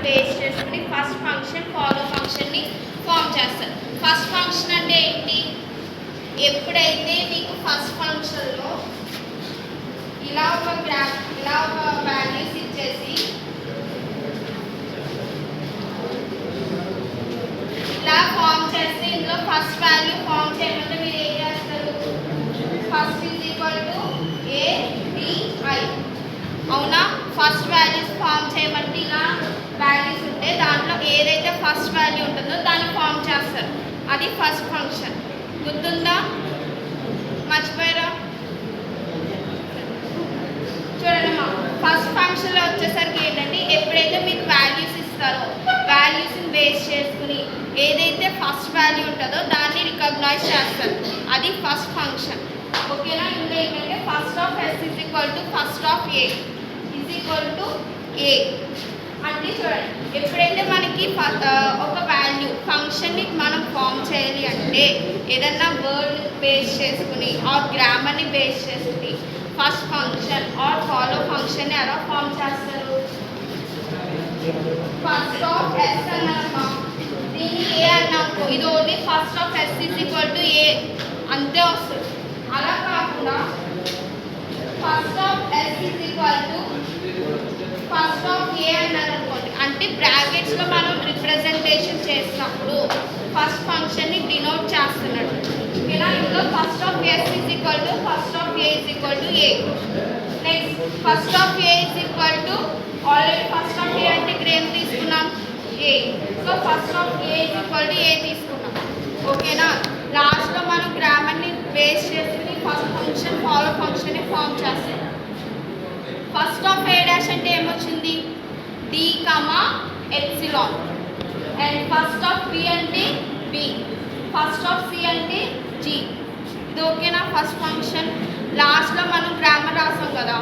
Base చేసుకుని first function follow ఫంక్షన్ని form చేస్తారు. ఫస్ట్ ఫంక్షన్ అంటే ఏంటి? ఎప్పుడైతే మీకు ఫస్ట్ ఫంక్షన్లో ఇలా ఒక వాల్యూస్ ఇచ్చేసి ఇలా ఫామ్ చేస్తే ఇందులో ఫస్ట్ వాల్యూ ఫామ్ చేయమంటే మీరు ఏం చేస్తారు? First is equal to ABI. అవునా? ఫస్ట్ వాల్యూస్ ఫామ్ చేయమంటే ఇలా వాల్యూస్ ఉంటే దాంట్లో ఏదైతే ఫస్ట్ వాల్యూ ఉంటుందో దాన్ని ఫామ్ చేస్తారు. అది ఫస్ట్ ఫంక్షన్. గుర్తుందా? మర్చిపోయారా? చూడండి మా ఫస్ట్ ఫంక్షన్లో వచ్చేసరికి ఏంటంటే ఎప్పుడైతే మీకు వాల్యూస్ ఇస్తారో వాల్యూస్ని బేస్ చేసుకుని ఏదైతే ఫస్ట్ వాల్యూ ఉంటుందో దాన్ని రికగ్నైజ్ చేస్తారు. అది ఫస్ట్ ఫంక్షన్. ఓకేనా? ఇంకా ఏంటంటే first of S is equal to first of A is equal to A అంటే చూడండి ఎప్పుడైతే మనకి ఒక వాల్యూ ఫంక్షన్ని మనం ఫామ్ చేయాలి అంటే ఏదన్నా వర్డ్ బేస్ చేసుకుని ఆర్ గ్రామర్ని బేస్ చేసుకుని ఫస్ట్ ఫంక్షన్ ఆర్ ఫాలో ఫంక్షన్ని ఎలా ఫామ్ చేస్తారు? ఫస్ట్ ఆఫ్ S అన్నారమ్మా, దీన్ని A అన్నాము. ఇది only first of S is equal to A అంతే వస్తుంది. అలా కాకుండా first of S is equal to first of A అన్నారు అనుకోండి, అంటే బ్రాకెట్స్లో మనం రిప్రజెంటేషన్ చేసినప్పుడు ఫస్ట్ ఫంక్షన్ని డినోట్ చేస్తున్నాడు. ఇలా ఇందులో first of S is equal to first of A is equal to A. Next first of A is equal to already first of A అంటే ఇక్కడ ఏం తీసుకున్నాం? A. So first of A is equal to A తీసుకున్నాం. ఓకేనా? లాస్ట్లో మనం గ్రామర్ని base చేసుకుని first function follow ఫంక్షన్ని ఫామ్ చేస్తాం. ఫస్ట్ ఆఫ్ A డాష్ అంటే ఏమొచ్చింది? D, epsilon. And first of B అంటే B, ఫస్ట్ ఆఫ్ C అంటే G. ఇది ఓకేనా? First function. లాస్ట్లో మనం గ్రామర్ రాసాం కదా,